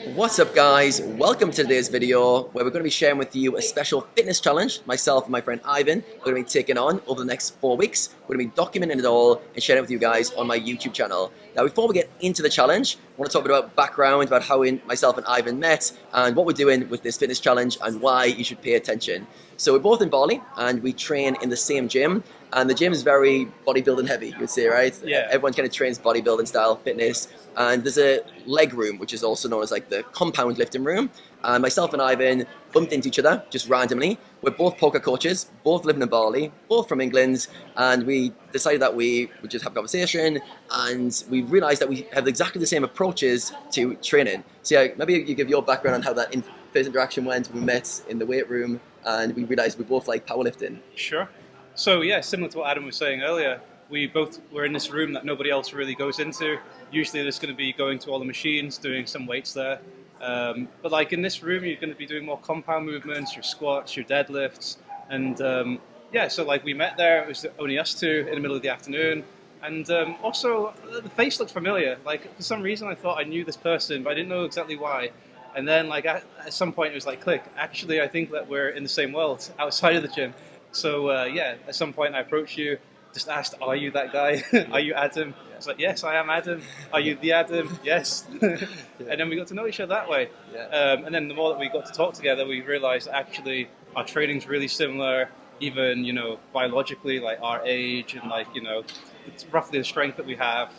What's up guys, welcome to today's video where we're going to be sharing with you a special fitness challenge myself and my friend Ivan are going to be taking on over the next 4 weeks. We're going to be documenting it all and sharing it with you guys on my YouTube channel. Now before we get into the challenge, I want to talk a bit about background, about how myself and Ivan met and what we're doing with this fitness challenge and why you should pay attention. So we're both in Bali and we train in the same gym, and the gym is very bodybuilding heavy, you would say, right? Yeah. Everyone kind of trains bodybuilding style fitness, and there's a leg room which is also known as like the compound lifting room, and myself and Ivan bumped into each other just randomly. We're both poker coaches, both living in Bali, both from England, and we decided that we would just have a conversation, and we realized that we have exactly the same approaches to training. So yeah, maybe you give your background on how that first interaction went. We met in the weight room and we realized we both like powerlifting. Sure. So yeah, similar to what Adam was saying earlier, we both were in this room that nobody else really goes into. Usually there's going to be going to all the machines, doing some weights there. But like in this room, you're going to be doing more compound movements, your squats, your deadlifts. And yeah, so like we met there, it was only us two in the middle of the afternoon. And also the face looked familiar. Like for some reason I thought I knew this person, but I didn't know exactly why. And then like at some point it was like, click, actually I think that we're in the same world outside of the gym. So yeah, at some point I approached you, just asked, are you that guy? Are you Adam? I was like, yes, I am Adam. Are you the Adam? Yes. And then we got to know each other that way. And then the more that we got to talk together, we realized actually our training's really similar, even, you know, biologically, like our age and like, you know, it's roughly the strength that we have.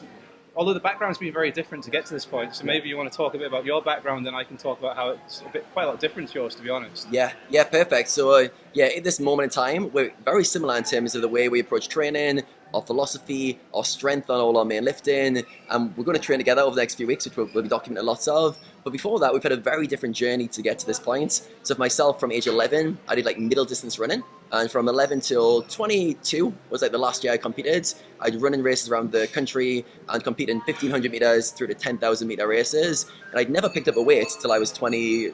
Although the background's been very different to get to this point, so maybe you want to talk a bit about your background, and I can talk about how it's quite a lot different to yours, to be honest. Yeah, perfect. So yeah, at this moment in time, we're very similar in terms of the way we approach training, our philosophy, our strength on all our main lifting, and we're going to train together over the next few weeks, which we'll be documenting lots of. But before that, we've had a very different journey to get to this point. So for myself, from age 11, I did like middle distance running, and from 11 till 22 was like the last year I competed. I'd run in races around the country and compete in 1,500 meters through to 10,000 meter races, and I'd never picked up a weight till I was 23,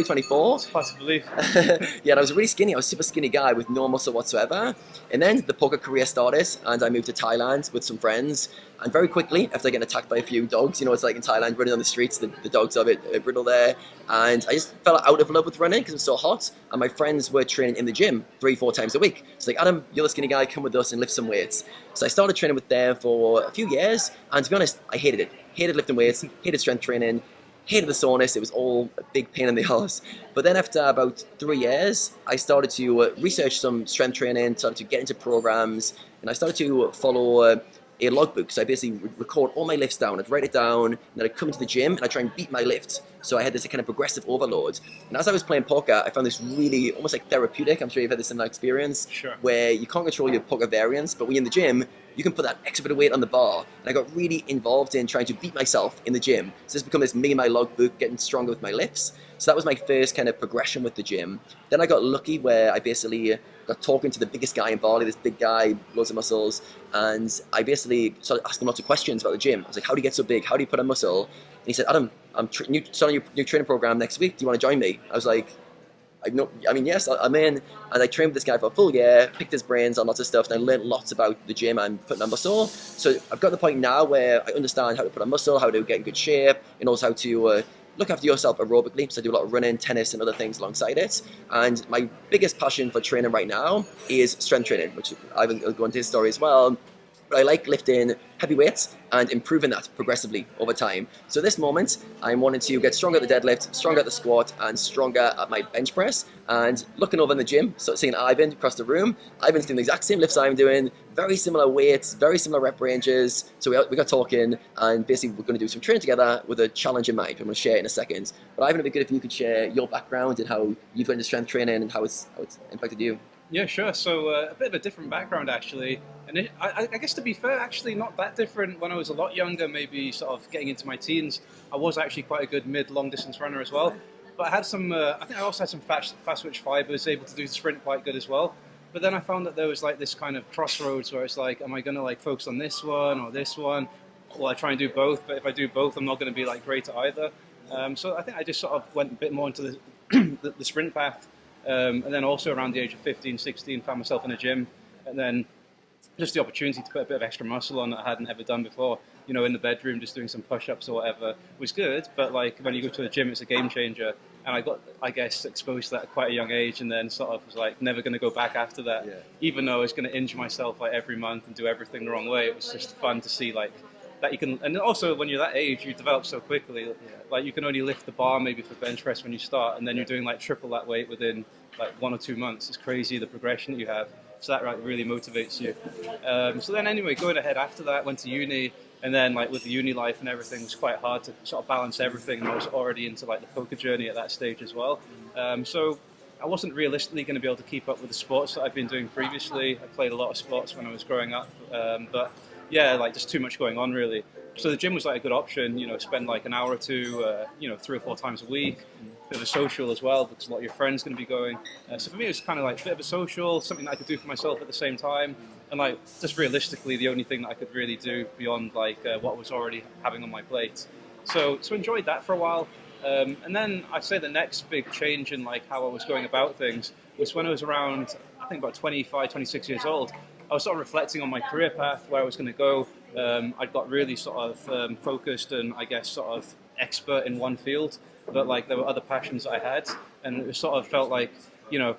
24. It's hard to believe. Yeah, and I was really skinny. I was a super skinny guy with no muscle whatsoever. And then the poker career started, and I moved to Thailand with some friends. And very quickly, after getting attacked by a few dogs, you know, it's like in Thailand, running on the streets, the dogs are a bit brittle there. And I just fell out of love with running because it was so hot. And my friends were training in the gym 3-4 times a week. It's like, Adam, you're the skinny guy, come with us and lift some weights. So I started training with them for a few years. And to be honest, I hated it. Hated lifting weights, hated strength training, hated the soreness. It was all a big pain in the ass. But then after about 3 years, I started to research some strength training, started to get into programs, and I started to follow a logbook. So I basically would record all my lifts down, I'd write it down, and then I'd come into the gym and I'd try and beat my lift. So I had this kind of progressive overload. And as I was playing poker, I found this really almost like therapeutic. I'm sure you've had this similar experience. Sure. Where you can't control your poker variance, but when you're in the gym, you can put that extra bit of weight on the bar. And I got really involved in trying to beat myself in the gym. So it's become this me and my logbook, getting stronger with my lifts. So that was my first kind of progression with the gym. Then I got lucky where I basically got talking to the biggest guy in Bali, this big guy, loads of muscles. And I basically started asking lots of questions about the gym. I was like, how do you get so big? How do you put on muscle? And he said, Adam, I'm starting your new training program next week. Do you want to join me? I was like, yes, I'm in. And I trained with this guy for a full year, picked his brains on lots of stuff, and I learned lots about the gym and putting on muscle. So I've got to the point now where I understand how to put on muscle, how to get in good shape, and also how to look after yourself aerobically. So I do a lot of running, tennis, and other things alongside it. And my biggest passion for training right now is strength training, which I'll go into his story as well. But I like lifting heavy weights and improving that progressively over time. So at this moment, I'm wanting to get stronger at the deadlift, stronger at the squat, and stronger at my bench press. And looking over in the gym, so seeing Ivan across the room, Ivan's doing the exact same lifts I'm doing, very similar weights, very similar rep ranges. So we got talking, and basically we're going to do some training together with a challenge in mind. I'm going to share it in a second. But Ivan, it'd be good if you could share your background and how you've got into strength training and how it's impacted you. Yeah, sure. So a bit of a different background, actually. And I guess to be fair, actually not that different. When I was a lot younger, maybe sort of getting into my teens, I was actually quite a good mid-long distance runner as well. But I had some, I think I also had some fast twitch fibers, able to do the sprint quite good as well. But then I found that there was like this kind of crossroads where it's like, am I going to like focus on this one or this one? Well, I try and do both, but if I do both, I'm not going to be like great at either. So I think I just sort of went a bit more into the sprint path. And then also around the age of 15, 16, found myself in a gym. And then just the opportunity to put a bit of extra muscle on that I hadn't ever done before. You know, in the bedroom, just doing some push-ups or whatever was good. But like when you go to the gym, it's a game changer. And I got, I guess, exposed to that at quite a young age, and then sort of was like never going to go back after that. Yeah. Even though I was going to injure myself like every month and do everything the wrong way, it was just fun to see like that you can. And also when you're that age, you develop so quickly. Like you can only lift the bar maybe for bench press when you start, and then you're doing like triple that weight within like 1 or 2 months. It's crazy the progression that you have. So that really motivates you. So then anyway, going ahead after that, went to uni, and then like with the uni life and everything, it was quite hard to sort of balance everything. And I was already into like the poker journey at that stage as well. So I wasn't realistically going to be able to keep up with the sports that I'd been doing previously. I played a lot of sports when I was growing up, but yeah, like just too much going on really. So the gym was like a good option, you know, spend like an hour or two, you know, 3 or 4 times a week. Bit of a social as well, because a lot of your friends going to be going. So for me, it was kind of like a bit of a social, something that I could do for myself at the same time, and like just realistically, the only thing that I could really do beyond like what I was already having on my plate. So enjoyed that for a while, and then I'd say the next big change in like how I was going about things was when I was around, I think about 25, 26 years old. I was sort of reflecting on my career path, where I was going to go. I'd got really sort of focused and I guess sort of expert in one field, but like there were other passions I had, and it sort of felt like, you know,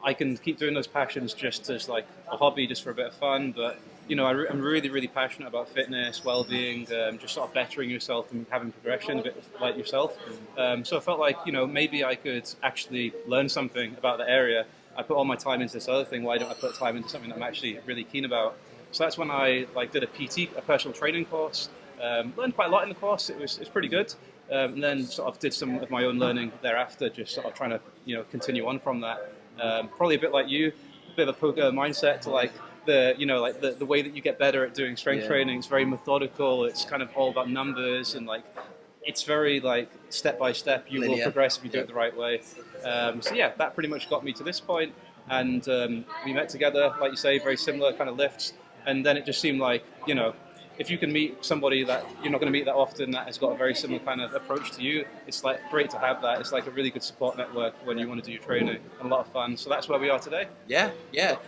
I can keep doing those passions just as like a hobby, just for a bit of fun. But you know, I'm really, really passionate about fitness, well-being, just sort of bettering yourself and having progression, a bit like yourself. So I felt like, you know, maybe I could actually learn something about the area. I put all my time into this other thing. Why don't I put time into something that I'm actually really keen about? So that's when I like did a PT, a personal training course. Learned quite a lot in the course. It was pretty good. And then sort of did some of my own learning thereafter, just sort of trying to, you know, continue on from that. Probably a bit like you, a bit of a poker mindset to like the, you know, like the way that you get better at doing strength training. It's very methodical. It's kind of all about numbers, and like it's very like step by step. You will progress if you do it the right way. So yeah, that pretty much got me to this point. And we met together, like you say, very similar kind of lifts. And then it just seemed like, you know, if you can meet somebody that you're not going to meet that often that has got a very similar kind of approach to you, it's like great to have that. It's like a really good support network when you want to do your training, and a lot of fun. So that's where we are today. Yeah.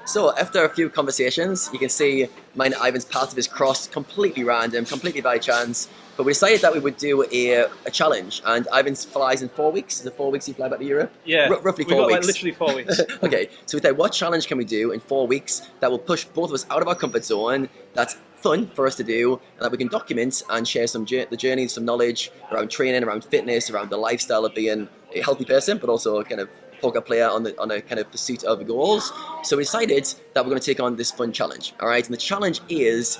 So after a few conversations, you can see mine and Ivan's path of his cross, completely random, completely by chance. But we decided that we would do a challenge, and Ivan flies in 4 weeks. Is it 4 weeks you fly back to Europe? Yeah, roughly 4 weeks. Like literally 4 weeks. Okay, so we thought, what challenge can we do in 4 weeks that will push both of us out of our comfort zone, that's fun for us to do, and that we can document and share the journey, some knowledge around training, around fitness, around the lifestyle of being a healthy person, but also kind of poker player on a kind of pursuit of goals. So we decided that we're going to take on this fun challenge, all right? And the challenge is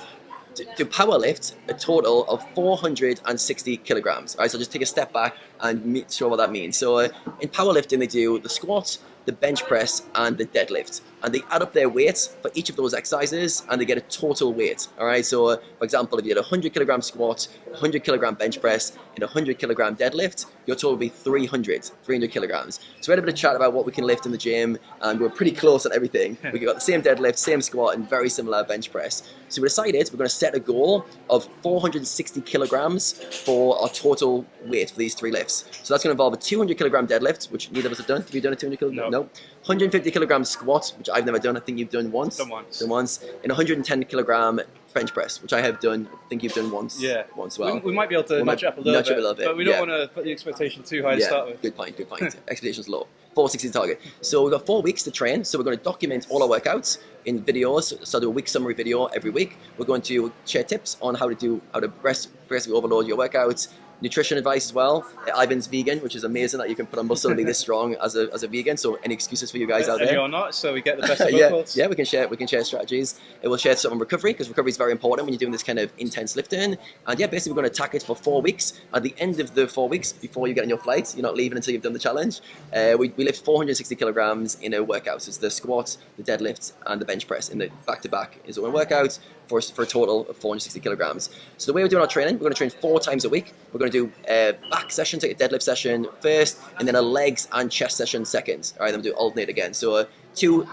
to power lift a total of 460 kilograms. All right, so just take a step back and show what that means. So in powerlifting, they do the squat, the bench press, and the deadlift. And they add up their weights for each of those exercises, and they get a total weight. All right, so for example, if you had a 100 kilogram squat, 100 kilogram bench press, and a 100 kilogram deadlift, your total would be 300 kilograms. So we had a bit of chat about what we can lift in the gym, and we're pretty close on everything. We got the same deadlift, same squat, and very similar bench press. So we decided we're going to set a goal of 460 kilograms for our total weight for these 3 lifts. So that's going to involve a 200 kilogram deadlift, which neither of us have done. Have you done a 200 kilogram? No. 150 kilogram squat, which I've never done. I think you've done once. Done once. Done once. And 110 kilogram bench press, which I have done. I think you've done once. Yeah. Once well. We might be able to nudge up a little bit. But we don't want to put the expectation too high to start with. Good point. Expectations low. 460 target. So we've got 4 weeks to train. So we're going to document all our workouts in videos. So do a week summary video every week. We're going to share tips on how to progressively overload your workouts. Nutrition advice as well. Ivan's vegan, which is amazing that you can put on muscle and be this strong as a vegan. So any excuses for you guys out there? And you're not, so we get the best of both worlds. Yeah, we can share strategies. It will share some on recovery, because recovery is very important when you're doing this kind of intense lifting. And yeah, basically we're going to attack it for 4 weeks. At the end of the 4 weeks, before you get on your flight, you're not leaving until you've done the challenge. We lift 460 kilograms in a workout. So it's the squat, the deadlift, and the bench press in the back-to-back is one workout for a total of 460 kilograms. So the way we're doing our training, we're going to train 4 times a week. We're going to do a back session, take a deadlift session first, and then a legs and chest session second. All right, then we'll do alternate again. So two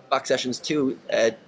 back sessions, 2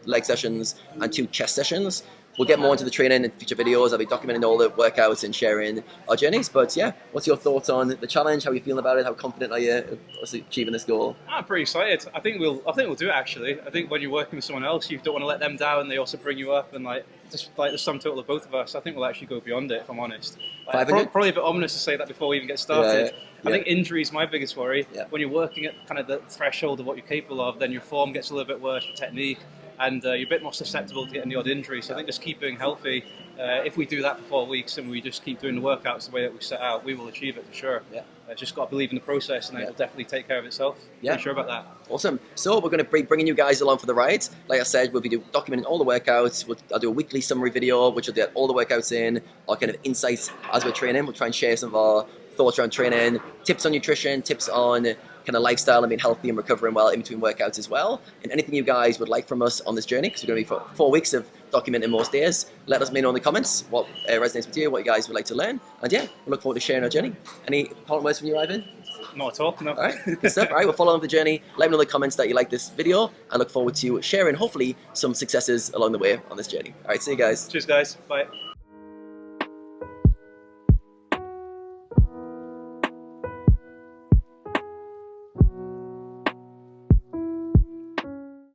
leg sessions, and 2 chest sessions. we'll get more into the training in future videos. I'll be documenting all the workouts and sharing our journeys. But yeah, what's your thoughts on the challenge? How are you feeling about it? How confident are you of achieving this goal? I'm pretty excited. I think we'll do it actually. I think when you're working with someone else, you don't want to let them down. They also bring you up, and like just like the sum total of both of us, I think we'll actually go beyond it. If I'm honest, like, probably a bit ominous to say that before we even get started. Yeah. I think injury is my biggest worry. Yeah. When you're working at kind of the threshold of what you're capable of, then your form gets a little bit worse, your technique, and you're a bit more susceptible to getting the odd injury. So I think just keeping healthy, if we do that for 4 weeks and we just keep doing the workouts the way that we set out, we will achieve it for sure. Yeah. Just got to believe in the process, and it'll definitely take care of itself. Yeah. I'm sure about that. Awesome. So we're going to be bringing you guys along for the ride. Like I said, we'll be documenting all the workouts. I'll do a weekly summary video, which will get all the workouts in, our kind of insights as we're training. We'll try and share some of our thoughts around training, tips on nutrition, tips on kind of lifestyle and being healthy and recovering well in between workouts as well. And anything you guys would like from us on this journey, because we're going to be for 4 weeks of documenting most days. Let us know in the comments what resonates with you, what you guys would like to learn. And yeah, we look forward to sharing our journey. Any parting words from you, Ivan? Not at all, no. All right, good stuff. All right, we'll follow on the journey. Let me know in the comments that you like this video. I look forward to sharing, hopefully, some successes along the way on this journey. All right, see you guys. Cheers, guys. Bye.